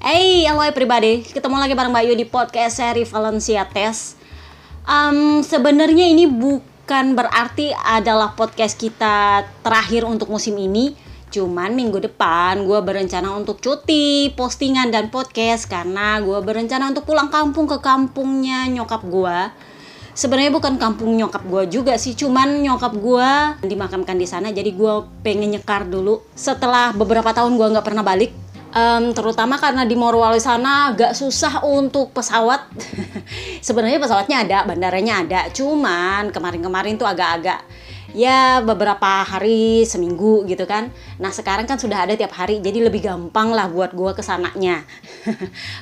Halo everybody, ketemu lagi bareng Mbak Yu di podcast seri Valencia Test. Sebenarnya ini bukan berarti adalah podcast kita terakhir untuk musim ini. Cuman minggu depan gue berencana untuk cuti postingan dan podcast karena gue berencana untuk pulang kampung ke kampungnya nyokap gue. Sebenarnya bukan kampung nyokap gue juga sih, cuman nyokap gue dimakamkan di sana. Jadi gue pengen nyekar dulu setelah beberapa tahun gue nggak pernah balik. Terutama karena di Morowali sana agak susah untuk pesawat. Sebenarnya pesawatnya ada, bandaranya ada, cuman kemarin-kemarin tuh agak-agak ya beberapa hari, seminggu gitu kan. Nah sekarang kan sudah ada tiap hari, jadi lebih gampang lah buat gue kesananya.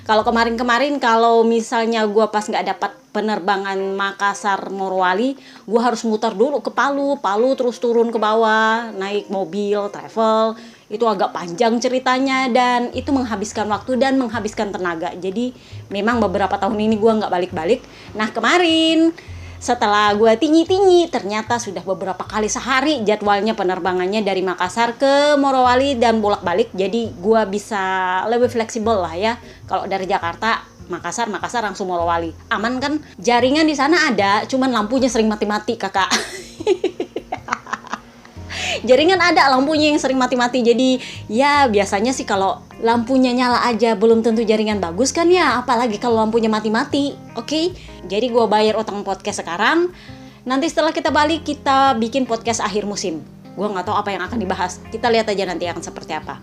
Kalau kemarin-kemarin kalau misalnya gue pas nggak dapat penerbangan Makassar Morowali, gue harus muter dulu ke Palu terus turun ke bawah, naik mobil, travel. Itu agak panjang ceritanya dan itu menghabiskan waktu dan menghabiskan tenaga. Jadi memang beberapa tahun ini gue nggak balik-balik. Nah kemarin setelah gue tinggi-tinggi ternyata sudah beberapa kali sehari jadwalnya penerbangannya dari Makassar ke Morowali dan bolak-balik. Jadi gue bisa lebih fleksibel lah ya. Kalau dari Jakarta Makassar langsung Morowali. Aman kan? Jaringan di sana ada, cuman lampunya sering mati-mati kakak. Jaringan ada, lampunya yang sering mati-mati. Jadi ya biasanya sih kalau lampunya nyala aja belum tentu jaringan bagus kan ya. Apalagi kalau lampunya mati-mati. Oke? Jadi gue bayar utang podcast sekarang. Nanti setelah kita balik kita bikin podcast akhir musim. Gue gak tahu apa yang akan dibahas. Kita lihat aja nanti akan seperti apa.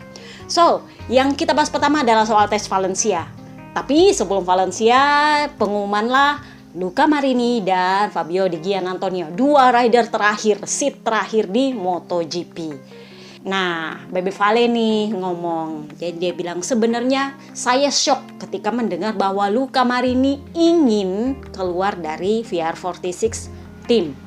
So, yang kita bahas pertama adalah soal tes Valencia. Tapi sebelum Valencia, pengumuman lah Luca Marini dan Fabio Di Giannantonio, dua rider terakhir, seat terakhir di MotoGP. Nah, Bebe Vale nih ngomong. Jadi dia bilang sebenarnya saya shock ketika mendengar bahwa Luca Marini ingin keluar dari VR46 team.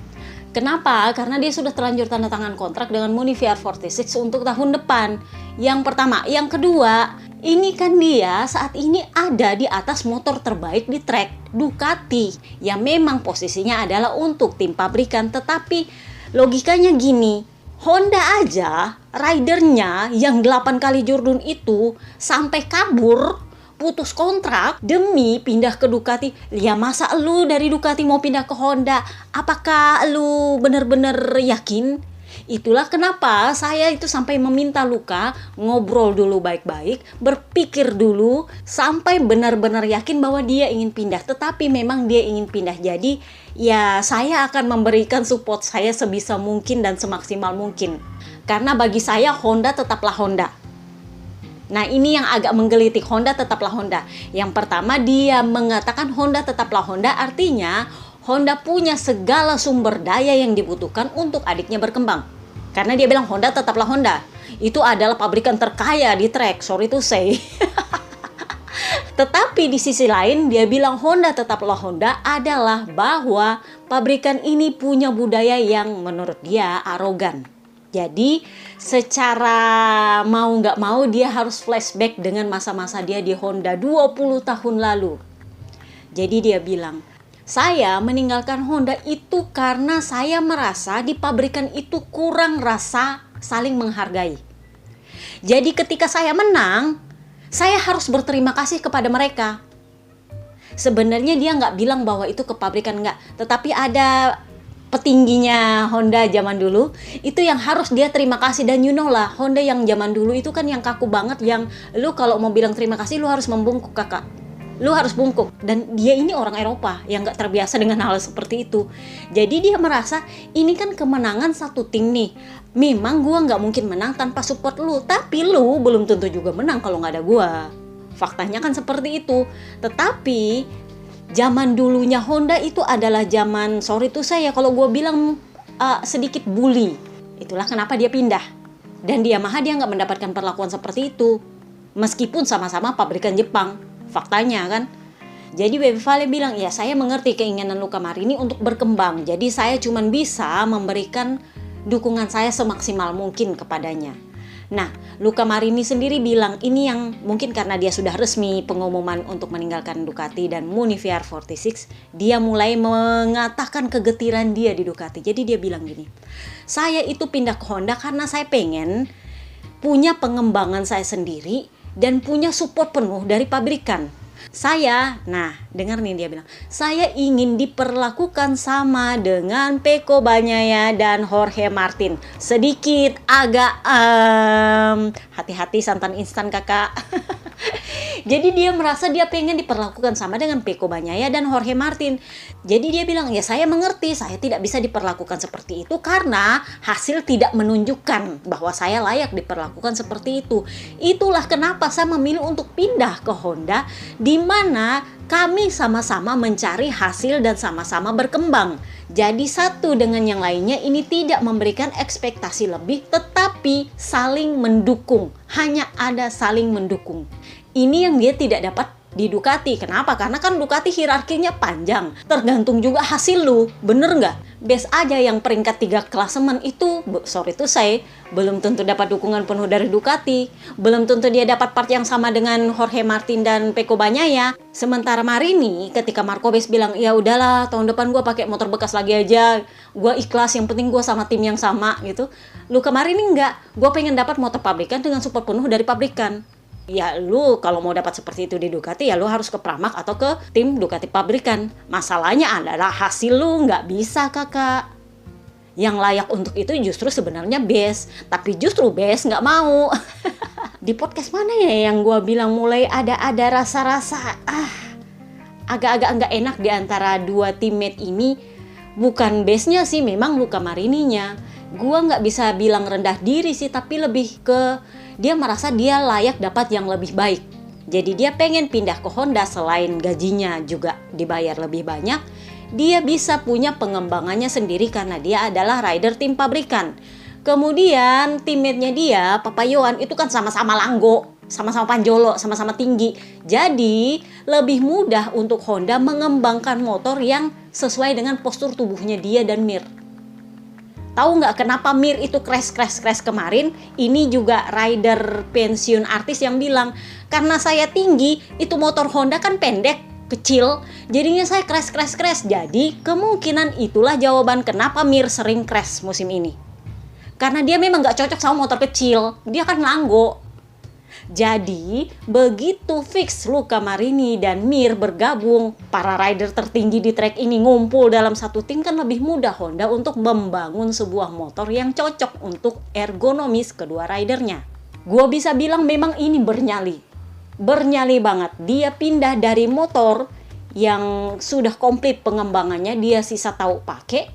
Kenapa? Karena dia sudah terlanjur tanda tangan kontrak dengan Muni VR46 untuk tahun depan. Yang pertama, yang kedua, ini kan dia saat ini ada di atas motor terbaik di track Ducati yang memang posisinya adalah untuk tim pabrikan. Tetapi logikanya gini, Honda aja ridernya yang 8 kali Jordan itu sampai kabur putus kontrak demi pindah ke Ducati. Ya masa lu dari Ducati mau pindah ke Honda? Apakah lu bener-bener yakin? Itulah kenapa saya itu sampai meminta Luca ngobrol dulu baik-baik, berpikir dulu sampai benar-benar yakin bahwa dia ingin pindah. Tetapi memang dia ingin pindah. Jadi ya saya akan memberikan support saya sebisa mungkin dan semaksimal mungkin. Karena bagi saya Honda tetaplah Honda. Nah ini yang agak menggelitik, Honda tetaplah Honda. Yang pertama dia mengatakan Honda tetaplah Honda, artinya Honda punya segala sumber daya yang dibutuhkan untuk adiknya berkembang. Karena dia bilang Honda tetaplah Honda. Itu adalah pabrikan terkaya di track, sorry to say. Tetapi di sisi lain dia bilang Honda tetaplah Honda adalah bahwa pabrikan ini punya budaya yang menurut dia arogan. Jadi secara mau nggak mau dia harus flashback dengan masa-masa dia di Honda 20 tahun lalu. Jadi dia bilang, saya meninggalkan Honda itu karena saya merasa di pabrikan itu kurang rasa saling menghargai. Jadi ketika saya menang, saya harus berterima kasih kepada mereka. Sebenarnya dia nggak bilang bahwa itu ke pabrikan, nggak. Tetapi ada petingginya Honda zaman dulu itu yang harus dia terima kasih. Dan you know lah Honda yang zaman dulu itu kan yang kaku banget, yang lu kalau mau bilang terima kasih lu harus membungkuk kakak, lu harus bungkuk. Dan dia ini orang Eropa yang gak terbiasa dengan hal seperti itu. Jadi dia merasa ini kan kemenangan satu tim nih, memang gua gak mungkin menang tanpa support lu, tapi lu belum tentu juga menang kalau gak ada gua. Faktanya kan seperti itu. Tetapi zaman dulunya Honda itu adalah zaman, sorry tuh saya kalau gue bilang sedikit bully. Itulah kenapa dia pindah. Dan di Yamaha dia nggak mendapatkan perlakuan seperti itu. Meskipun sama-sama pabrikan Jepang. Faktanya kan. Jadi Bebe Vale bilang, ya saya mengerti keinginan Luca Marini untuk berkembang. Jadi saya cuma bisa memberikan dukungan saya semaksimal mungkin kepadanya. Nah, Luca Marini sendiri bilang ini yang mungkin karena dia sudah resmi pengumuman untuk meninggalkan Ducati dan Muni VR46, dia mulai mengatakan kegetiran dia di Ducati. Jadi dia bilang gini, saya itu pindah ke Honda karena saya pengen punya pengembangan saya sendiri dan punya support penuh dari pabrikan. Nah dengar nih dia bilang, saya ingin diperlakukan sama dengan Pecco Bagnaia dan Jorge Martin. Sedikit agak hati-hati santan instan kakak. Jadi dia merasa dia pengen diperlakukan sama dengan Pecco Bagnaia dan Jorge Martin. Jadi dia bilang, ya saya mengerti, saya tidak bisa diperlakukan seperti itu karena hasil tidak menunjukkan bahwa saya layak diperlakukan seperti itu. Itulah kenapa saya memilih untuk pindah ke Honda, di mana kami sama-sama mencari hasil dan sama-sama berkembang. Jadi satu dengan yang lainnya ini tidak memberikan ekspektasi lebih, tetapi saling mendukung. Hanya ada saling mendukung. Ini yang dia tidak dapat di Ducati. Kenapa? Karena kan Ducati hierarkinya panjang. Tergantung juga hasil lu. Bener nggak? Best aja yang peringkat 3 klasemen itu, sorry to say, belum tentu dapat dukungan penuh dari Ducati. Belum tentu dia dapat part yang sama dengan Jorge Martin dan Pecco Bagnaia. Sementara Marini, ketika Marco Bez bilang, ya udahlah tahun depan gue pakai motor bekas lagi aja. Gue ikhlas, yang penting gue sama tim yang sama gitu. Luca Marini nggak. Gue pengen dapat motor pabrikan dengan support penuh dari pabrikan. Ya lu kalau mau dapat seperti itu di Ducati ya lu harus ke Pramac atau ke tim Ducati pabrikan. Masalahnya adalah hasil lu nggak bisa kakak. Yang layak untuk itu justru sebenarnya Bez, tapi justru Bez nggak mau. Di podcast mana ya yang gue bilang mulai ada rasa-rasa agak-agak nggak enak di antara dua teammate ini. Bukan Beznya sih, memang Luca Marininya. Gue nggak bisa bilang rendah diri sih, tapi lebih ke dia merasa dia layak dapat yang lebih baik. Jadi dia pengen pindah ke Honda, selain gajinya juga dibayar lebih banyak. Dia bisa punya pengembangannya sendiri karena dia adalah rider tim pabrikan. Kemudian teammate-nya dia, Papayón, itu kan sama-sama langgo, sama-sama panjolo, sama-sama tinggi. Jadi lebih mudah untuk Honda mengembangkan motor yang sesuai dengan postur tubuhnya dia dan Mir. Tahu nggak kenapa Mir itu crash kemarin? Ini juga rider pensiun artis yang bilang, karena saya tinggi, itu motor Honda kan pendek, kecil, jadinya saya crash. Jadi kemungkinan itulah jawaban kenapa Mir sering crash musim ini. Karena dia memang nggak cocok sama motor kecil, dia kan langgo. Jadi begitu fix Luca Marini dan Mir bergabung, para rider tertinggi di track ini ngumpul dalam satu tim, kan lebih mudah Honda untuk membangun sebuah motor yang cocok untuk ergonomis kedua ridernya. Gua bisa bilang memang ini bernyali banget. Dia pindah dari motor yang sudah komplit pengembangannya, dia sisa tahu pakai,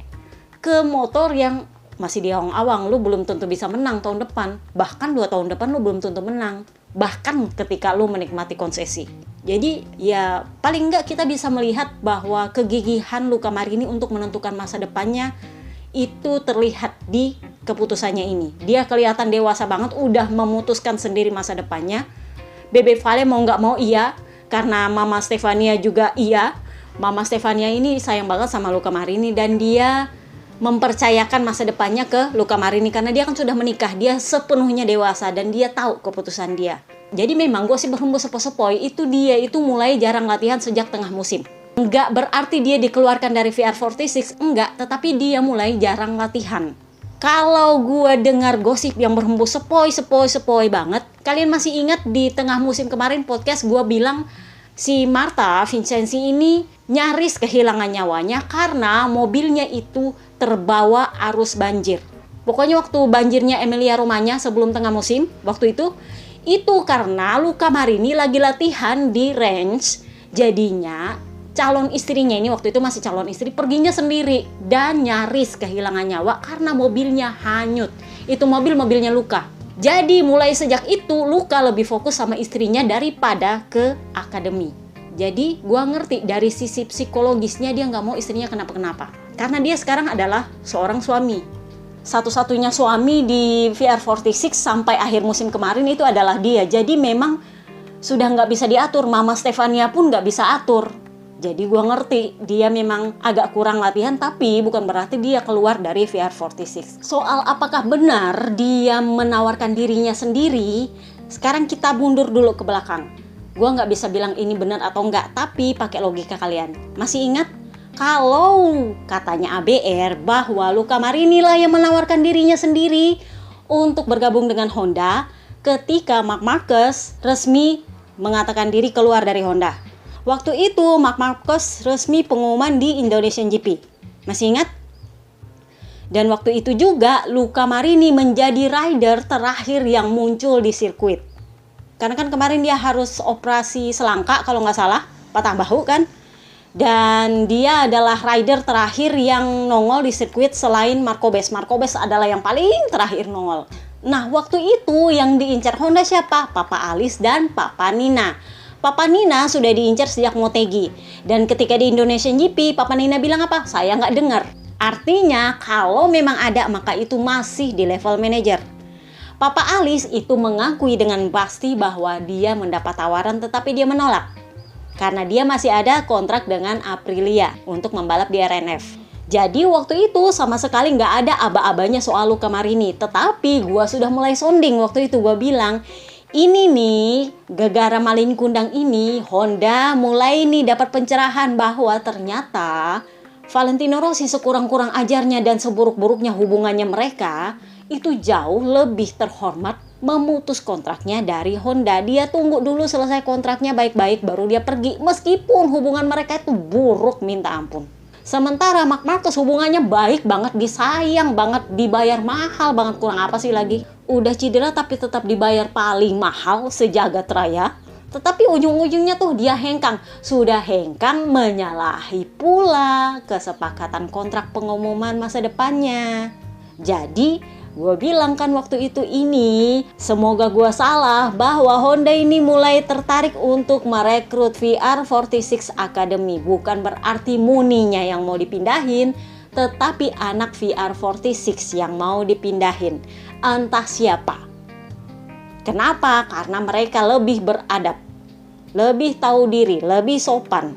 ke motor yang masih di awang-awang. Lu belum tentu bisa menang tahun depan, bahkan 2 tahun depan lu belum tentu menang, bahkan ketika lu menikmati konsesi. Jadi ya paling enggak kita bisa melihat bahwa kegigihan Luca Marini untuk menentukan masa depannya itu terlihat di keputusannya ini. Dia kelihatan dewasa banget, udah memutuskan sendiri masa depannya. Bebe Vale mau nggak mau iya, karena Mama Stefania juga iya. Mama Stefania ini sayang banget sama Luca Marini dan dia mempercayakan masa depannya ke Luca Marini karena dia kan sudah menikah, dia sepenuhnya dewasa dan dia tahu keputusan dia. Jadi memang gue sih berhembus sepoi-sepoi itu dia itu mulai jarang latihan sejak tengah musim. Enggak berarti dia dikeluarkan dari VR46, enggak, tetapi dia mulai jarang latihan. Kalau gue dengar gosip yang berhembus sepoi banget, kalian masih ingat di tengah musim kemarin podcast gue bilang si Marta Vincenzi ini nyaris kehilangan nyawanya karena mobilnya itu terbawa arus banjir. Pokoknya waktu banjirnya Emilia Romagna sebelum tengah musim, waktu itu karena Luca Marini lagi latihan di range, jadinya calon istrinya ini waktu itu masih calon istri perginya sendiri dan nyaris kehilangan nyawa karena mobilnya hanyut. Itu mobilnya Luca. Jadi mulai sejak itu Luca lebih fokus sama istrinya daripada ke akademi. Jadi gua ngerti dari sisi psikologisnya dia nggak mau istrinya kenapa-kenapa. Karena dia sekarang adalah seorang suami. Satu-satunya suami di VR46 sampai akhir musim kemarin itu adalah dia. Jadi memang sudah nggak bisa diatur. Mama Stefania pun nggak bisa atur. Jadi gue ngerti dia memang agak kurang latihan, tapi bukan berarti dia keluar dari VR46. Soal apakah benar dia menawarkan dirinya sendiri, sekarang kita mundur dulu ke belakang. Gue nggak bisa bilang ini benar atau enggak, tapi pakai logika kalian. Masih ingat? Kalau katanya ABR bahwa Luca Marini lah yang menawarkan dirinya sendiri untuk bergabung dengan Honda, ketika Marc Marquez resmi mengatakan diri keluar dari Honda. Waktu itu Marc Marquez resmi pengumuman di Indonesian GP. Masih ingat? Dan waktu itu juga Luca Marini menjadi rider terakhir yang muncul di sirkuit. Karena kan kemarin dia harus operasi selangka kalau nggak salah, patah bahu kan. Dan dia adalah rider terakhir yang nongol di sirkuit selain Marco Bes. Marco Bes adalah yang paling terakhir nongol. Nah, waktu itu yang diincar Honda siapa? Papa Alice dan Papa Nina. Papa Nina sudah diincar sejak Motegi. Dan ketika di Indonesian GP, Papa Nina bilang apa? Saya nggak dengar. Artinya, kalau memang ada, maka itu masih di level manajer. Papa Alice itu mengakui dengan pasti bahwa dia mendapat tawaran tetapi dia menolak. Karena dia masih ada kontrak dengan Aprilia untuk membalap di RNF. Jadi waktu itu sama sekali nggak ada aba-abanya soal Luca Marini. Tetapi gua sudah mulai sounding waktu itu, gua bilang, ini nih, gara-gara Malin Kundang ini, Honda mulai nih dapat pencerahan bahwa ternyata Valentino Rossi sekurang-kurang ajarnya dan seburuk-buruknya hubungannya mereka, itu jauh lebih terhormat memutus kontraknya dari Honda. Dia tunggu dulu selesai kontraknya baik-baik baru dia pergi, meskipun hubungan mereka itu buruk minta ampun. Sementara Marc Marquez hubungannya baik banget, disayang banget, dibayar mahal banget, kurang apa sih lagi? Udah cedera tapi tetap dibayar paling mahal sejagat raya. Tetapi ujung-ujungnya tuh dia hengkang. Sudah hengkang menyalahi pula kesepakatan kontrak pengumuman masa depannya. Jadi gue bilang kan waktu itu ini, semoga gue salah bahwa Honda ini mulai tertarik untuk merekrut VR46 Academy. Bukan berarti Muninya yang mau dipindahin, tetapi anak VR46 yang mau dipindahin. Entah siapa. Kenapa? Karena mereka lebih beradab, lebih tahu diri, lebih sopan.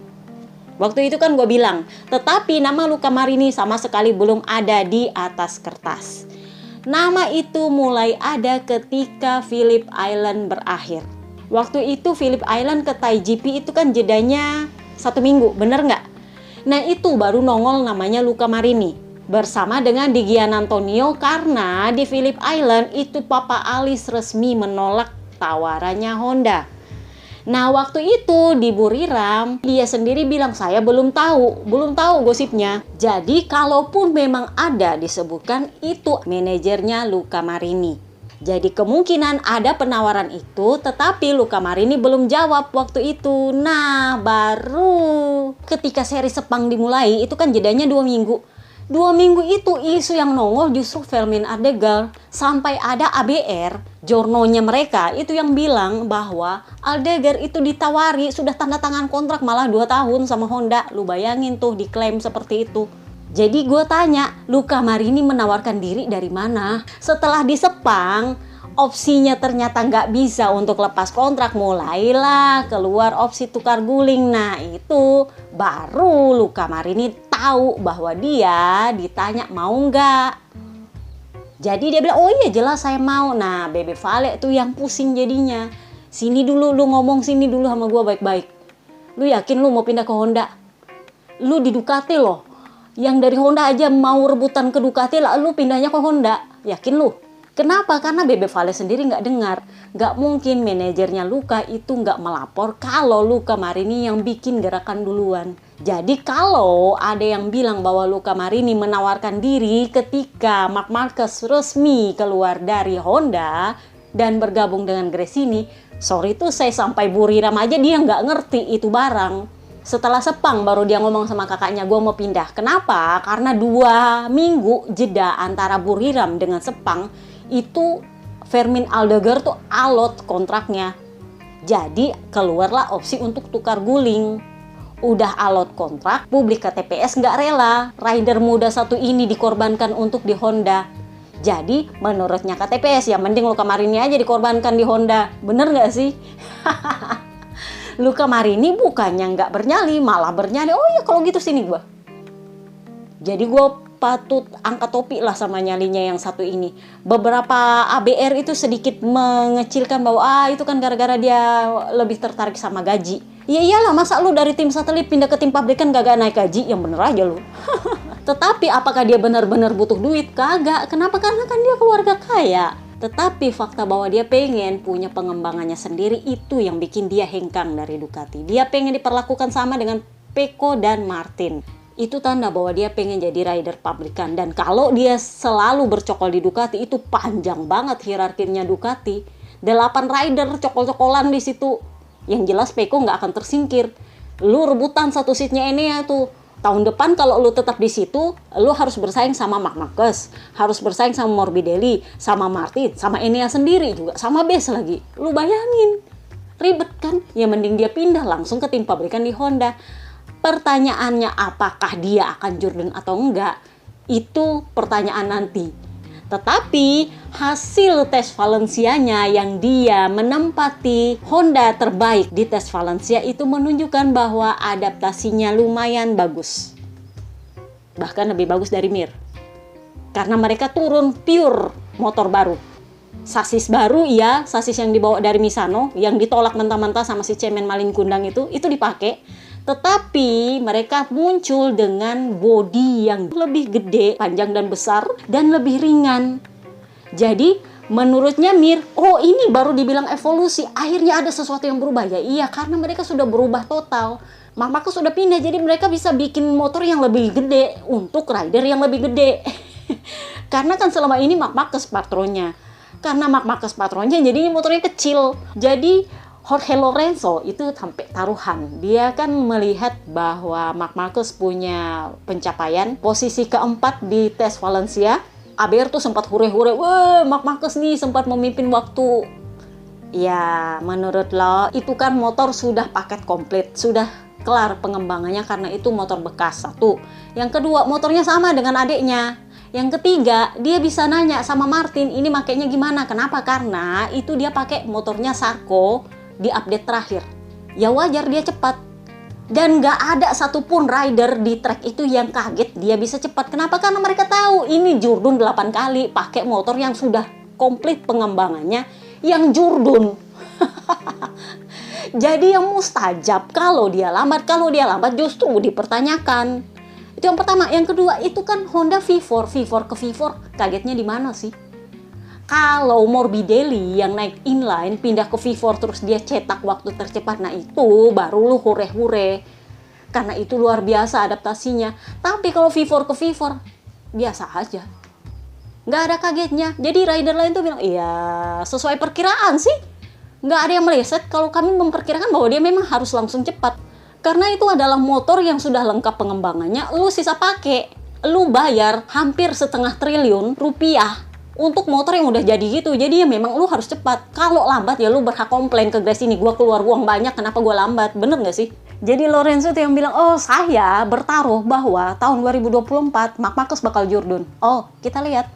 Waktu itu kan gue bilang, tetapi nama Luca Marini sama sekali belum ada di atas kertas. Nama itu mulai ada ketika Phillip Island berakhir. Waktu itu Phillip Island ke Thai GP itu kan jedanya 1 minggu, bener nggak? Nah itu baru nongol namanya Luca Marini bersama dengan Di Giannantonio, karena di Phillip Island itu Papa Alice resmi menolak tawarannya Honda. Nah waktu itu di Buriram dia sendiri bilang saya belum tahu gosipnya. Jadi kalaupun memang ada disebutkan itu manajernya Luca Marini. Jadi kemungkinan ada penawaran itu, tetapi Luca Marini belum jawab waktu itu. Nah baru ketika seri Sepang dimulai itu kan jedanya 2 minggu. 2 minggu itu isu yang nongol justru Fermin Aldegar. Sampai ada ABR, jornonya mereka itu yang bilang bahwa Aldegar itu ditawari sudah tanda tangan kontrak malah 2 tahun sama Honda. Lu bayangin tuh diklaim seperti itu. Jadi gue tanya, Luca Marini menawarkan diri dari mana? Setelah di Sepang, opsinya ternyata nggak bisa untuk lepas kontrak, mulailah keluar opsi tukar guling. Nah itu baru Luca Marini tahu bahwa dia ditanya mau nggak. Jadi dia bilang, oh iya jelas saya mau. Nah Bebe Vale tuh yang pusing jadinya. Sini dulu lu ngomong, sini dulu sama gue baik-baik. Lu yakin lu mau pindah ke Honda? Lu di Ducati loh. Yang dari Honda aja mau rebutan ke Ducati lah, lu pindahnya ke Honda. Yakin lu? Kenapa? Karena Bebe Vale sendiri nggak dengar. Nggak mungkin manajernya Luca itu nggak melapor kalau Luca Marini yang bikin gerakan duluan. Jadi kalau ada yang bilang bahwa Luca Marini menawarkan diri ketika Marc Marquez resmi keluar dari Honda dan bergabung dengan Gresini, sorry tuh saya sampai Buriram aja dia nggak ngerti itu barang. Setelah Sepang baru dia ngomong sama kakaknya, gue mau pindah. Kenapa? Karena 2 minggu jeda antara Buriram dengan Sepang itu Fermin Aldegar tuh alot kontraknya. Jadi keluarlah opsi untuk tukar guling. Udah alot kontrak, publik KTPS nggak rela rider muda satu ini dikorbankan untuk di Honda. Jadi menurutnya KTPS ya mending Luca Marini aja dikorbankan di Honda. Bener nggak sih? Luca Marini bukannya nggak bernyali, malah bernyali. Oh ya kalau gitu sini gue. Jadi gue patut angkat topi lah sama nyalinya yang satu ini. Beberapa ABR itu sedikit mengecilkan bahwa itu kan gara-gara dia lebih tertarik sama gaji. Ya iyalah, masa lu dari tim satelit pindah ke tim pabrikan gak naik gaji? Yang bener aja lu. Tetapi apakah dia benar-benar butuh duit? Kagak. Kenapa? Karena kan dia keluarga kaya. Tetapi fakta bahwa dia pengen punya pengembangannya sendiri itu yang bikin dia hengkang dari Ducati. Dia pengen diperlakukan sama dengan Pecco dan Martin. Itu tanda bahwa dia pengen jadi rider pabrikan. Dan kalau dia selalu bercokol di Ducati, itu panjang banget hierarkinya Ducati. 8 rider cokol-cokolan di situ. Yang jelas Pecco nggak akan tersingkir. Lu rebutan satu seatnya ini ya tuh. Tahun depan kalau lu tetap di situ, lu harus bersaing sama Marc Marquez, harus bersaing sama Morbidelli, sama Martin, sama Enea sendiri juga, sama Bes lagi. Lu bayangin, ribet kan? Ya mending dia pindah langsung ke tim pabrikan di Honda. Pertanyaannya apakah dia akan Jordan atau enggak? Itu pertanyaan nanti. Tetapi hasil tes Valencia-nya yang dia menempati Honda terbaik di tes Valencia itu menunjukkan bahwa adaptasinya lumayan bagus. Bahkan lebih bagus dari Mir. Karena mereka turun pure motor baru. Sasis baru ya, sasis yang dibawa dari Misano, yang ditolak mentah-mentah sama si cemen maling kundang itu dipakai. Tetapi mereka muncul dengan bodi yang lebih gede, panjang dan besar, dan lebih ringan. Jadi menurutnya Mir, oh ini baru dibilang evolusi, akhirnya ada sesuatu yang berubah. Ya iya, karena mereka sudah berubah total. Marc Marquez sudah pindah, jadi mereka bisa bikin motor yang lebih gede untuk rider yang lebih gede. Karena kan selama ini Marc Marquez patronnya. Karena Marc Marquez patronnya, jadi motornya kecil. Jadi Jorge Lorenzo itu sampai taruhan. Dia kan melihat bahwa Marc Marquez punya pencapaian posisi keempat di tes Valencia. ABR tuh sempat hure-hure, wah Marc Marquez nih sempat memimpin waktu. Ya menurut lo itu kan motor sudah paket komplit, sudah kelar pengembangannya karena itu motor bekas satu. Yang kedua motornya sama dengan adiknya. Yang ketiga dia bisa nanya sama Martin ini makainya gimana. Kenapa? Karena itu dia pakai motornya Sarko di update terakhir. Ya wajar dia cepat. Dan gak ada satupun rider di track itu yang kaget dia bisa cepat. Kenapa? Karena mereka tahu ini Jordan 8 kali pakai motor yang sudah komplit pengembangannya yang Jordan. Jadi yang mustajab kalau dia lambat justru dipertanyakan. Itu yang pertama. Yang kedua itu kan Honda V4 ke V4 kagetnya di mana sih? Kalau Morbidelli yang naik inline pindah ke V4 terus dia cetak waktu tercepat, nah itu baru lu hure-hure. Karena itu luar biasa adaptasinya. Tapi kalau V4 ke V4 biasa aja. Nggak ada kagetnya. Jadi rider lain tuh bilang, iya sesuai perkiraan sih. Nggak ada yang meleset kalau kami memperkirakan bahwa dia memang harus langsung cepat. Karena itu adalah motor yang sudah lengkap pengembangannya, lu sisa pakai. Lu bayar hampir 1,5 triliun rupiah untuk motor yang udah jadi gitu. Jadi ya memang lu harus cepat. Kalau lambat ya lu berhak komplain ke Grace ini, gua keluar uang banyak kenapa gua lambat. Bener gak sih? Jadi Lorenzo tuh yang bilang, oh saya bertaruh bahwa tahun 2024 Marc Marquez bakal Jordan. Oh kita lihat.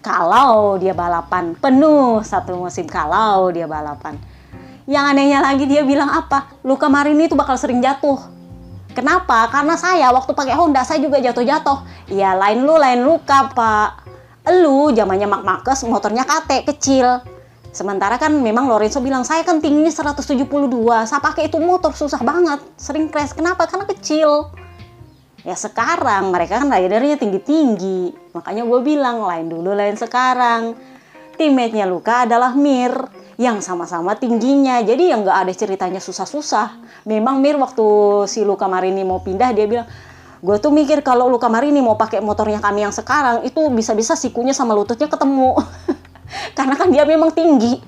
Kalau dia balapan penuh satu musim, kalau dia balapan. Yang anehnya lagi dia bilang apa? Luca Marini itu bakal sering jatuh. Kenapa? Karena saya waktu pakai Honda saya juga jatuh-jatuh. Ya lain Luca pak. Lu zamannya Marc Marquez motornya KT kecil. Sementara kan memang Lorenzo bilang saya kan tingginya 172. Saya pakai itu motor susah banget, sering crash. Kenapa? Karena kecil. Ya sekarang mereka kan ridernya tinggi-tinggi. Makanya gue bilang lain dulu lain sekarang. Teammate-nya Luca adalah Mir yang sama-sama tingginya. Jadi yang nggak ada ceritanya susah-susah. Memang Mir waktu si Luca Marini mau pindah dia bilang, gue tuh mikir kalau Luca Marini mau pakai motornya kami yang sekarang itu bisa-bisa sikunya sama lututnya ketemu. Karena kan dia memang tinggi.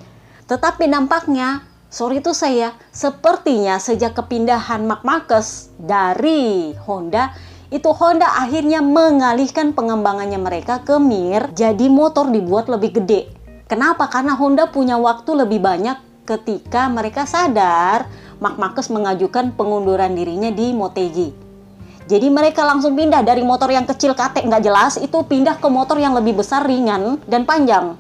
Tetapi nampaknya, sorry tuh saya, sepertinya sejak kepindahan Marc Marquez dari Honda, itu Honda akhirnya mengalihkan pengembangannya mereka ke Mir, jadi motor dibuat lebih gede. Kenapa? Karena Honda punya waktu lebih banyak ketika mereka sadar Marc Marquez mengajukan pengunduran dirinya di Motegi. Jadi mereka langsung pindah dari motor yang kecil KT nggak jelas, itu pindah ke motor yang lebih besar, ringan, dan panjang.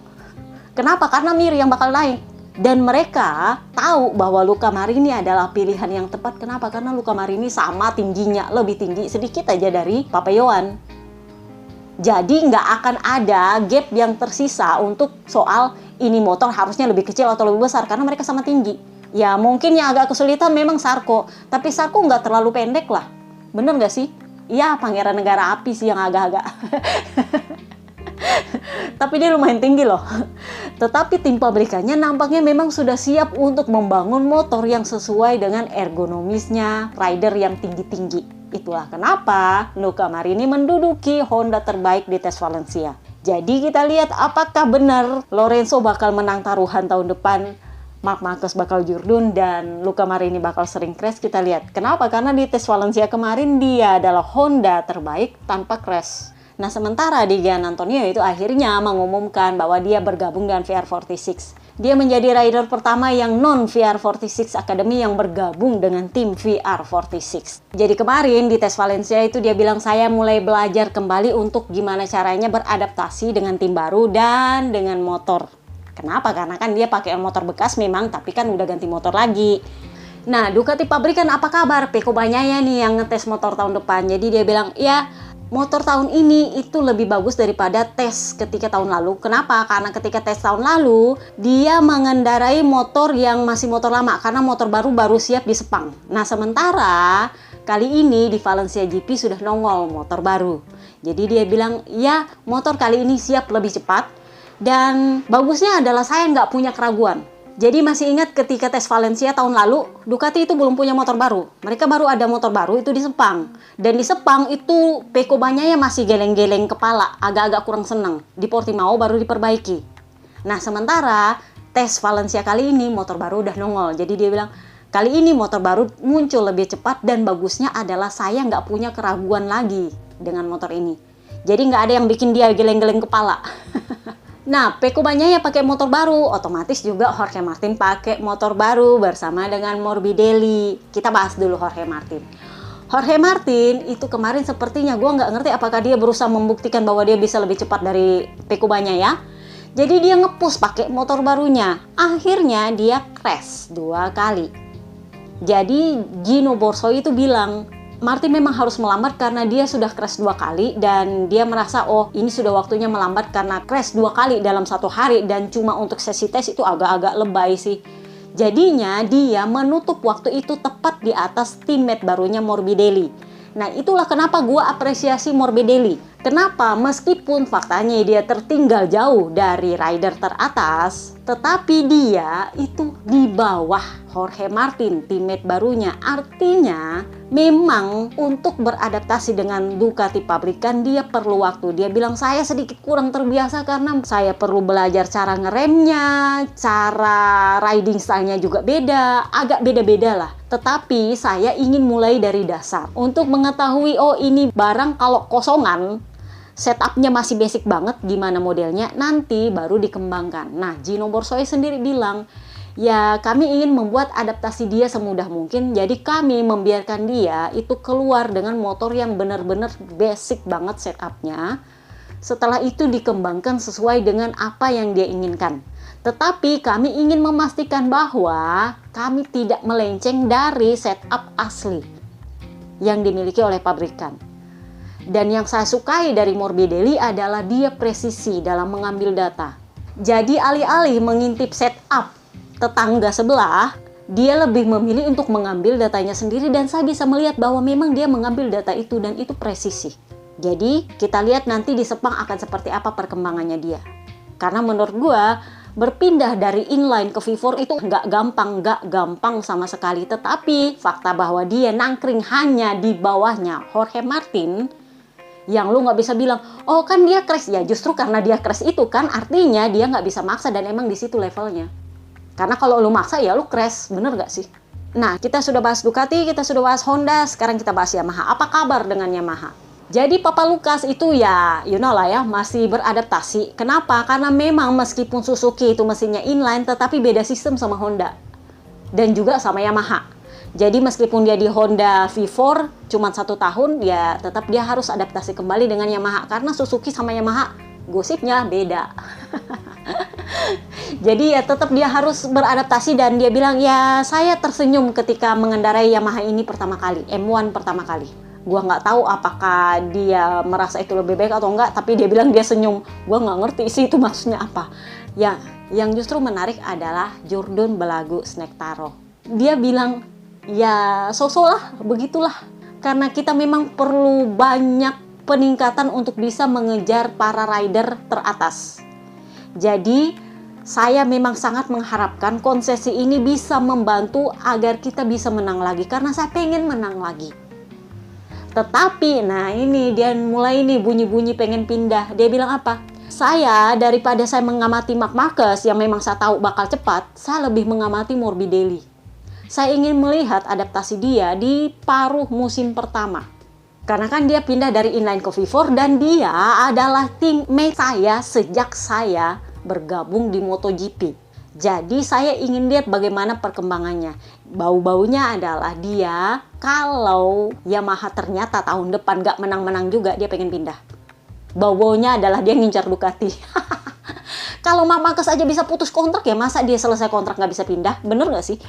Kenapa? Karena Mir yang bakal naik. Dan mereka tahu bahwa Luca Marini adalah pilihan yang tepat. Kenapa? Karena Luca Marini sama tingginya, lebih tinggi sedikit aja dari Papayauan. Jadi nggak akan ada gap yang tersisa untuk soal ini motor harusnya lebih kecil atau lebih besar. Karena mereka sama tinggi. Ya mungkin yang agak kesulitan memang Sarko. Tapi Sarko nggak terlalu pendek lah. Bener nggak sih? Iya, Pangeran Negara Api sih yang agak-agak. Tapi dia lumayan tinggi loh. Tetapi tim pabrikannya nampaknya memang sudah siap untuk membangun motor yang sesuai dengan ergonomisnya rider yang tinggi-tinggi. Itulah kenapa Luca Marini menduduki Honda terbaik di tes Valencia. Jadi kita lihat apakah benar Lorenzo bakal menang taruhan tahun depan, Marc Marquez bakal jurdun, dan Luca Marini bakal sering crash. Kita lihat. Kenapa? Karena di tes Valencia kemarin dia adalah Honda terbaik tanpa crash. Nah, sementara di Gian Antonio itu akhirnya mengumumkan bahwa dia bergabung dengan VR46. Dia menjadi rider pertama yang non VR46 Academy yang bergabung dengan tim VR46. Jadi kemarin di tes Valencia itu dia bilang, saya mulai belajar kembali untuk gimana caranya beradaptasi dengan tim baru dan dengan motor. Kenapa? Karena kan dia pakai motor bekas memang, tapi kan udah ganti motor lagi. Nah, Ducati pabrikan apa kabar? Pecco Bagnaia nih yang ngetes motor tahun depan. Jadi dia bilang, ya motor tahun ini itu lebih bagus daripada tes ketika tahun lalu. Kenapa? Karena ketika tes tahun lalu, dia mengendarai motor yang masih motor lama. Karena motor baru siap di Sepang. Nah, sementara kali ini di Valencia GP sudah nongol motor baru. Jadi dia bilang, ya motor kali ini siap lebih cepat. Dan bagusnya adalah saya nggak punya keraguan. Jadi masih ingat ketika tes Valencia tahun lalu, Ducati itu belum punya motor baru. Mereka baru ada motor baru itu di Sepang. Dan di Sepang itu Pecco Bagnaia masih geleng-geleng kepala, agak-agak kurang senang. Di Portimao baru diperbaiki. Nah, sementara tes Valencia kali ini motor baru udah nongol. Jadi dia bilang, kali ini motor baru muncul lebih cepat dan bagusnya adalah saya nggak punya keraguan lagi dengan motor ini. Jadi nggak ada yang bikin dia geleng-geleng kepala. Nah, Pecco Bagnaia pakai motor baru, otomatis juga Jorge Martin pakai motor baru bersama dengan Morbidelli. Kita bahas dulu Jorge Martin. Jorge Martin itu kemarin sepertinya gue nggak ngerti apakah dia berusaha membuktikan bahwa dia bisa lebih cepat dari Pecco Bagnaia. Jadi dia nge-push pakai motor barunya. Akhirnya dia crash 2 kali. Jadi Gino Borso itu bilang, Martin memang harus melambat karena dia sudah crash 2 kali dan dia merasa oh ini sudah waktunya melambat karena crash 2 kali dalam 1 hari dan cuma untuk sesi tes itu agak-agak lebay sih. Jadinya dia menutup waktu itu tepat di atas teammate barunya Morbidelli. Nah, itulah kenapa gua apresiasi Morbidelli. Kenapa? Meskipun faktanya dia tertinggal jauh dari rider teratas, tetapi dia itu di bawah Jorge Martin, teammate barunya. Artinya, memang untuk beradaptasi dengan Ducati pabrikan dia perlu waktu. Dia bilang, saya sedikit kurang terbiasa karena saya perlu belajar cara ngeremnya, cara riding style-nya juga beda, agak beda-beda lah. Tetapi saya ingin mulai dari dasar untuk mengetahui oh ini barang kalau kosongan setupnya masih basic banget gimana modelnya, nanti baru dikembangkan. Nah, Gino Borsoy sendiri bilang ya kami ingin membuat adaptasi dia semudah mungkin, jadi kami membiarkan dia itu keluar dengan motor yang benar-benar basic banget setupnya. Setelah itu dikembangkan sesuai dengan apa yang dia inginkan. Tetapi kami ingin memastikan bahwa kami tidak melenceng dari setup asli yang dimiliki oleh pabrikan. Dan yang saya sukai dari Morbidelli adalah dia presisi dalam mengambil data. Jadi alih-alih mengintip setup tetangga sebelah, dia lebih memilih untuk mengambil datanya sendiri dan saya bisa melihat bahwa memang dia mengambil data itu dan itu presisi. Jadi kita lihat nanti di Sepang akan seperti apa perkembangannya dia. Karena menurut gua berpindah dari inline ke V4 itu nggak gampang sama sekali. Tetapi fakta bahwa dia nangkring hanya di bawahnya Jorge Martin, yang lu nggak bisa bilang, oh kan dia crash. Ya justru karena dia crash itu kan artinya dia nggak bisa maksa dan emang di situ levelnya. Karena kalau lu maksa ya lu crash, bener nggak sih? Nah, kita sudah bahas Ducati, kita sudah bahas Honda, sekarang kita bahas Yamaha. Apa kabar dengan Yamaha? Jadi Papa Lukas itu ya, you know lah ya, masih beradaptasi. Kenapa? Karena memang meskipun Suzuki itu mesinnya inline, tetapi beda sistem sama Honda. Dan juga sama Yamaha. Jadi meskipun dia di Honda V4 cuma 1 tahun, ya tetap dia harus adaptasi kembali dengan Yamaha. Karena Suzuki sama Yamaha gosipnya beda. Jadi ya tetap dia harus beradaptasi dan dia bilang, ya saya tersenyum ketika mengendarai Yamaha ini pertama kali, M1 pertama kali. Gua nggak tahu apakah dia merasa itu lebih baik atau enggak, tapi dia bilang dia senyum. Gua nggak ngerti sih itu maksudnya apa. Ya, yang justru menarik adalah Jordan Belagu Snaktaro. Dia bilang, ya so-so lah, begitulah. Karena kita memang perlu banyak peningkatan untuk bisa mengejar para rider teratas. Jadi, Saya memang sangat mengharapkan konsesi ini bisa membantu agar kita bisa menang lagi, karena saya pengen menang lagi. Tetapi, nah ini dia mulai nih bunyi-bunyi pengen pindah. Dia bilang apa? Saya, daripada saya mengamati Marc Marquez yang memang saya tahu bakal cepat, saya lebih mengamati Morbidelli. Saya ingin melihat adaptasi dia di paruh musim pertama. Karena kan dia pindah dari inline ke V4 dan dia adalah teammate saya sejak saya bergabung di MotoGP. Jadi saya ingin lihat bagaimana perkembangannya. Bau-baunya adalah dia kalau Yamaha ternyata tahun depan gak menang-menang juga, dia pengen pindah. Bau-baunya adalah dia ngincar Ducati. Kalau Marc Marquez aja bisa putus kontrak, ya masa dia selesai kontrak gak bisa pindah? Bener gak sih?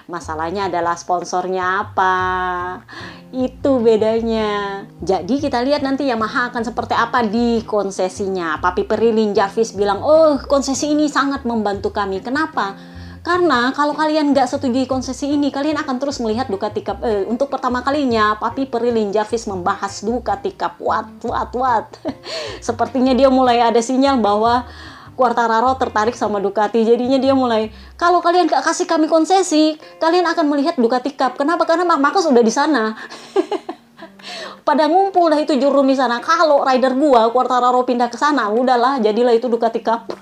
Masalahnya adalah sponsornya apa? Itu bedanya. Jadi kita lihat nanti Yamaha akan seperti apa di konsesinya. Papi Perilin Jarvis bilang, oh konsesi ini sangat membantu kami. Kenapa? Karena kalau kalian nggak setuju konsesi ini, kalian akan terus melihat Ducati Cup. Untuk pertama kalinya, Papi Perilin Jarvis membahas Ducati Cup. What? Sepertinya dia mulai ada sinyal bahwa Quartararo tertarik sama Ducati. Jadinya dia mulai, kalau kalian gak kasih kami konsesi, kalian akan melihat Ducati Cup. Kenapa? Karena Marc Marquez udah di sana. Pada ngumpul dah itu juru di sana. Kalau rider gua Quartararo pindah ke sana, udahlah, jadilah itu Ducati Cup.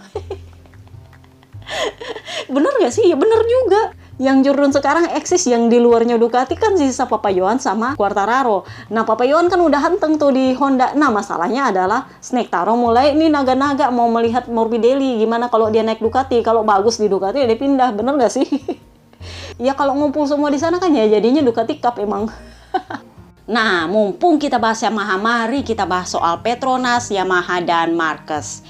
Bener gak sih? Ya bener juga. Yang jurun sekarang eksis yang di luarnya Ducati kan sisa Papayón sama Quartararo. Nah, Papayón kan udah henteng tuh di Honda. Nah, masalahnya adalah Snectaro mulai ini naga-naga mau melihat Morbidelli. Gimana kalau dia naik Ducati? Kalau bagus di Ducati dia pindah. Bener gak sih? Ya kalau ngumpul semua di sana kan ya jadinya Ducati Cup emang. Nah, mumpung kita bahas Yamaha, mari kita bahas soal Petronas, Yamaha, dan Marquez.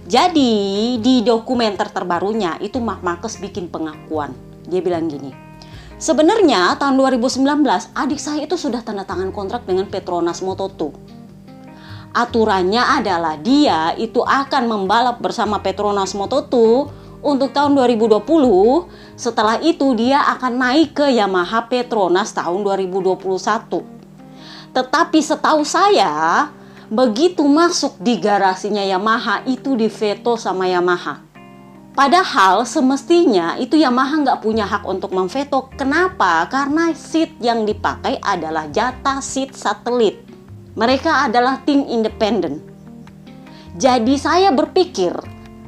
Jadi, di dokumenter terbarunya itu Marc Marquez bikin pengakuan. Dia bilang gini, sebenarnya tahun 2019 adik saya itu sudah tanda tangan kontrak dengan Petronas Moto2. Aturannya adalah dia itu akan membalap bersama Petronas Moto2 untuk tahun 2020. Setelah itu dia akan naik ke Yamaha Petronas tahun 2021. Tetapi setahu saya, begitu masuk di garasinya Yamaha itu diveto sama Yamaha. Padahal semestinya itu Yamaha nggak punya hak untuk memveto. Kenapa? Karena seat yang dipakai adalah jatah seat satelit. Mereka adalah tim independen. Jadi saya berpikir,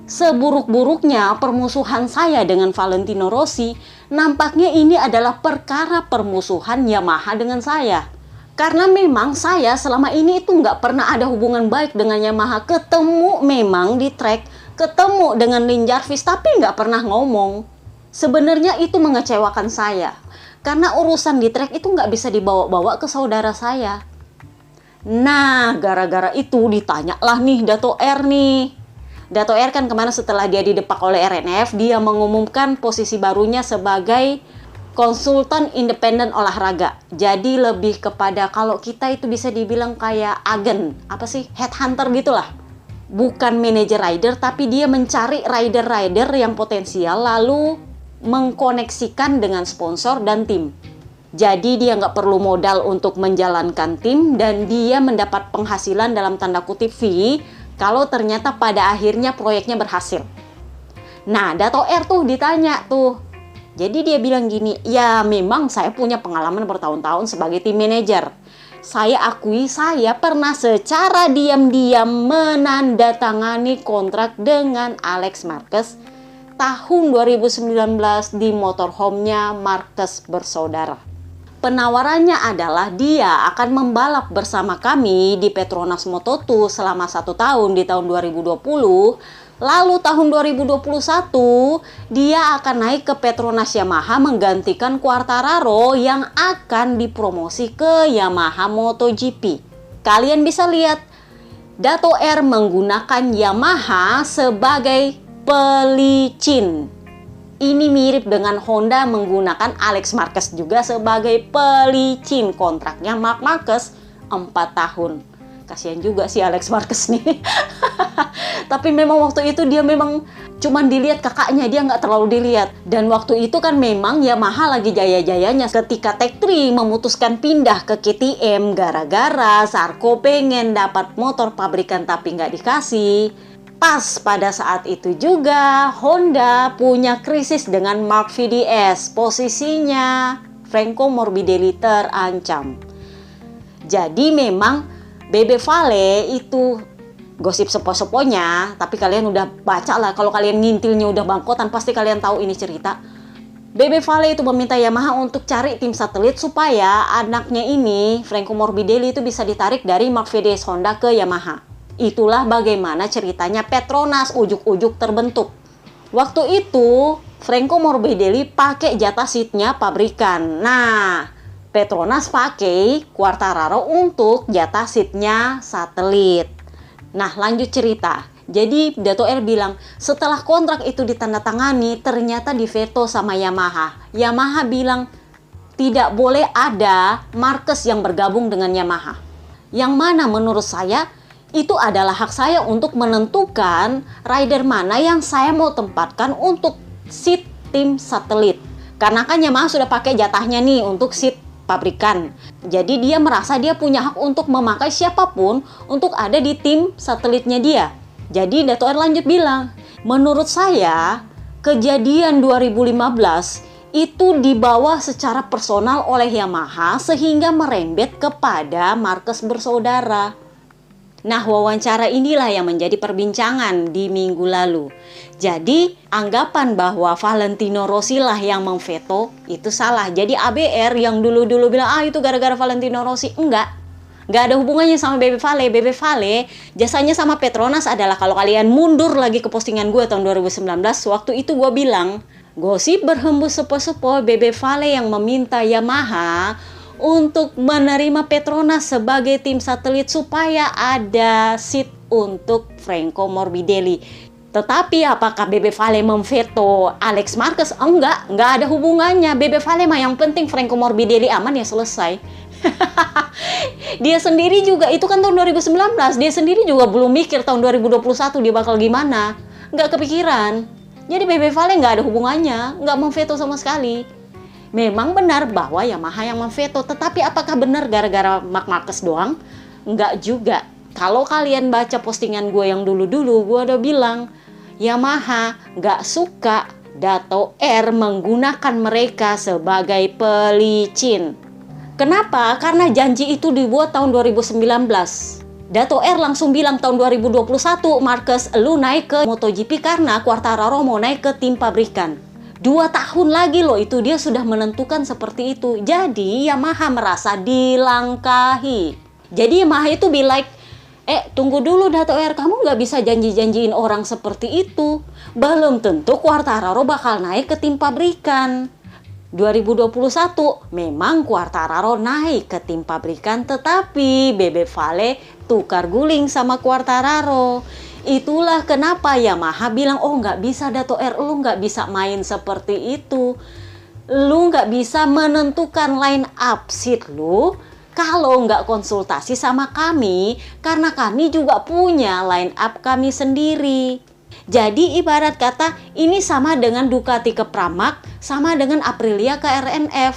seburuk-buruknya permusuhan saya dengan Valentino Rossi, nampaknya ini adalah perkara permusuhan Yamaha dengan saya. Karena memang saya selama ini itu nggak pernah ada hubungan baik dengan Yamaha. Ketemu memang di track, ketemu dengan Lin Jarvis, tapi nggak pernah ngomong. Sebenarnya itu mengecewakan saya. Karena urusan di track itu nggak bisa dibawa-bawa ke saudara saya. Nah, gara-gara itu ditanyalah nih Dato R nih. Dato R kan kemarin setelah dia didepak oleh RNF, dia mengumumkan posisi barunya sebagai konsultan independen olahraga. Jadi lebih kepada kalau kita itu bisa dibilang kayak agen, apa sih, headhunter gitulah. Bukan manajer rider, tapi dia mencari rider-rider yang potensial lalu mengkoneksikan dengan sponsor dan tim. Jadi dia nggak perlu modal untuk menjalankan tim dan dia mendapat penghasilan dalam tanda kutip fee kalau ternyata pada akhirnya proyeknya berhasil. Nah, Dato R tuh ditanya tuh. Jadi dia bilang gini, ya memang saya punya pengalaman bertahun-tahun sebagai tim manajer. Saya akui saya pernah secara diam-diam menandatangani kontrak dengan Alex Marquez tahun 2019 di motorhome-nya Marquez bersaudara. Penawarannya adalah dia akan membalap bersama kami di Petronas Moto2 selama 1 tahun di tahun 2020. Lalu tahun 2021 dia akan naik ke Petronas Yamaha menggantikan Quartararo yang akan dipromosi ke Yamaha MotoGP. Kalian bisa lihat Dato R menggunakan Yamaha sebagai pelicin. Ini mirip dengan Honda menggunakan Alex Marquez juga sebagai pelicin. Kontraknya Marc Marquez 4 tahun. Kasihan juga si Alex Marquez nih. Tapi memang waktu itu dia memang cuman dilihat kakaknya, dia nggak terlalu dilihat. Dan waktu itu kan memang Yamaha lagi jaya-jayanya ketika Tech 3 memutuskan pindah ke KTM gara-gara Sarko pengen dapat motor pabrikan tapi nggak dikasih. Pas pada saat itu juga Honda punya krisis dengan Mark VDS. Posisinya Franco Morbidelli terancam. Jadi memang Bebe Vale itu gosip sepo-seponya, tapi kalian udah baca lah. Kalau kalian ngintilnya udah bangkotan, pasti kalian tahu ini cerita. Bebe Vale itu meminta Yamaha untuk cari tim satelit supaya anaknya ini, Franco Morbidelli, itu bisa ditarik dari Mark VDS Honda ke Yamaha. Itulah bagaimana ceritanya Petronas ujuk-ujuk terbentuk. Waktu itu, Franco Morbidelli pakai jatah seatnya pabrikan. Nah, Petronas pakai Quartararo untuk jatah seatnya satelit. Nah, lanjut cerita. Jadi, Dato R bilang, setelah kontrak itu ditandatangani, ternyata diveto sama Yamaha. Yamaha bilang, tidak boleh ada Marquez yang bergabung dengan Yamaha. Yang mana menurut saya, itu adalah hak saya untuk menentukan rider mana yang saya mau tempatkan untuk seat tim satelit. Karena kan Yamaha sudah pakai jatahnya nih untuk seat pabrikan. Jadi dia merasa dia punya hak untuk memakai siapapun untuk ada di tim satelitnya dia. Jadi Dato R lanjut bilang, menurut saya kejadian 2015 itu dibawa secara personal oleh Yamaha sehingga merembet kepada Marquez bersaudara. Nah, wawancara inilah yang menjadi perbincangan di minggu lalu. Jadi, anggapan bahwa Valentino Rossi lah yang memveto itu salah. Jadi, ABR yang dulu-dulu bilang, itu gara-gara Valentino Rossi. Enggak ada hubungannya sama Bebe Vale. Bebe Vale jasanya sama Petronas adalah, kalau kalian mundur lagi ke postingan gue tahun 2019, waktu itu gue bilang, gosip berhembus sepo-sepo Bebe Vale yang meminta Yamaha untuk menerima Petronas sebagai tim satelit supaya ada seat untuk Franco Morbidelli. Tetapi apakah Bebe Vale memveto Alex Marquez? Enggak ada hubungannya. Bebe Vale mah yang penting Franco Morbidelli aman ya selesai. Dia sendiri juga, itu kan tahun 2019, dia sendiri juga belum mikir tahun 2021 dia bakal gimana. Nggak kepikiran. Jadi Bebe Vale nggak ada hubungannya, nggak memveto sama sekali. Memang benar bahwa Yamaha yang memveto, tetapi apakah benar gara-gara Marc Marquez doang? Enggak juga. Kalau kalian baca postingan gue yang dulu-dulu, gue udah bilang, Yamaha nggak suka Dato R menggunakan mereka sebagai pelicin. Kenapa? Karena janji itu dibuat tahun 2019. Dato R langsung bilang tahun 2021, Marquez, lu naik ke MotoGP karena Quartararo mau naik ke tim pabrikan. 2 tahun lagi loh itu dia sudah menentukan seperti itu. Jadi Yamaha merasa dilangkahi. Jadi Yamaha itu be like, tunggu dulu Dato R, kamu nggak bisa janji-janjiin orang seperti itu. Belum tentu Quartararo bakal naik ke tim pabrikan. 2021 memang Quartararo naik ke tim pabrikan, tetapi Bebe Vale tukar guling sama Quartararo. Itulah kenapa Yamaha bilang, nggak bisa Dato R, lu nggak bisa main seperti itu. Lu nggak bisa menentukan line up seat lu kalau nggak konsultasi sama kami, karena kami juga punya line up kami sendiri. Jadi ibarat kata ini sama dengan Ducati ke Pramac, sama dengan Aprilia ke RNF,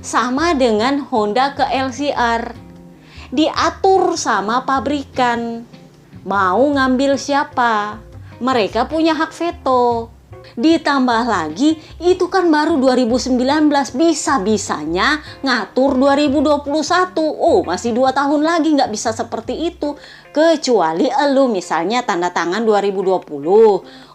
sama dengan Honda ke LCR. Diatur sama pabrikan. Mau ngambil siapa? Mereka punya hak veto. Ditambah lagi, itu kan baru 2019, bisa-bisanya ngatur 2021. Masih 2 tahun lagi nggak bisa seperti itu. Kecuali elu misalnya tanda tangan 2020.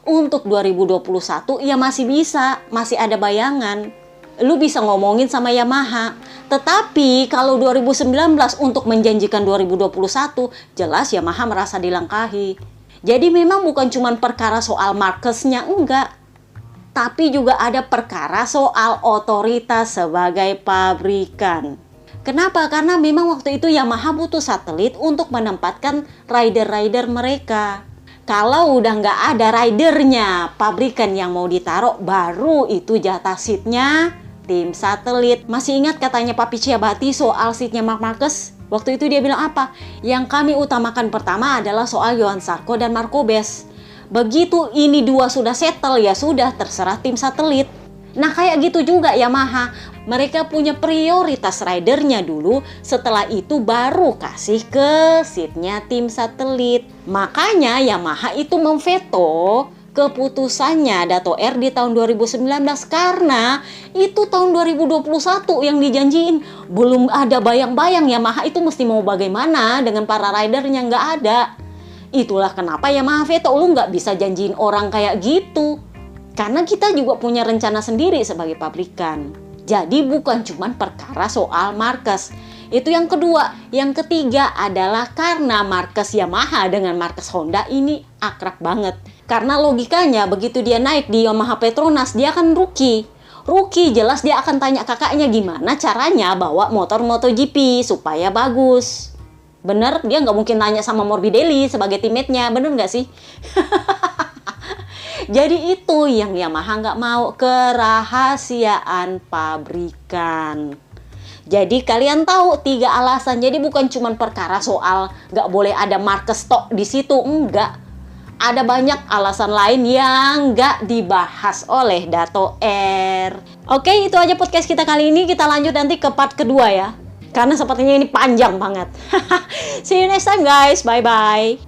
Untuk 2021 ya masih bisa, masih ada bayangan. Lu bisa ngomongin sama Yamaha. Tetapi kalau 2019 untuk menjanjikan 2021, jelas Yamaha merasa dilangkahi. Jadi memang bukan cuma perkara soal Marquez-nya, enggak. Tapi juga ada perkara soal otoritas sebagai pabrikan. Kenapa? Karena memang waktu itu Yamaha butuh satelit untuk menempatkan rider-rider mereka. Kalau udah nggak ada ridernya, pabrikan yang mau ditaruh, baru itu jatah seatnya tim satelit. Masih ingat katanya Papi Ciabatti soal seatnya Marc Marquez? Waktu itu dia bilang apa? Yang kami utamakan pertama adalah soal Johan Zarco dan Marco Bes. Begitu ini 2 sudah settle, ya sudah terserah tim satelit. Nah kayak gitu juga Yamaha. Mereka punya prioritas ridernya dulu, setelah itu baru kasih ke seatnya tim satelit. Makanya Yamaha itu memveto keputusannya Dato R di tahun 2019 karena itu tahun 2021 yang dijanjiin. Belum ada bayang-bayang Yamaha itu mesti mau bagaimana dengan para ridernya, nggak ada. Itulah kenapa Yamaha veto, lu nggak bisa janjiin orang kayak gitu. Karena kita juga punya rencana sendiri sebagai pabrikan. Jadi bukan cuma perkara soal markes. Itu yang kedua. Yang ketiga adalah karena markes Yamaha dengan markes Honda ini akrab banget. Karena logikanya begitu dia naik di Yamaha Petronas, dia kan rookie. Rookie jelas dia akan tanya kakaknya gimana caranya bawa motor MotoGP supaya bagus. Bener, dia nggak mungkin tanya sama Morbidelli sebagai teammate-nya, bener nggak sih? Jadi itu yang Yamaha nggak mau, kerahasiaan pabrikan. Jadi kalian tahu 3 alasan. Jadi bukan cuma perkara soal nggak boleh ada markes stok di situ, enggak. Ada banyak alasan lain yang nggak dibahas oleh Dato R. Oke, itu aja podcast kita kali ini. Kita lanjut nanti ke part kedua ya. Karena sepertinya ini panjang banget. See you next time guys. Bye-bye.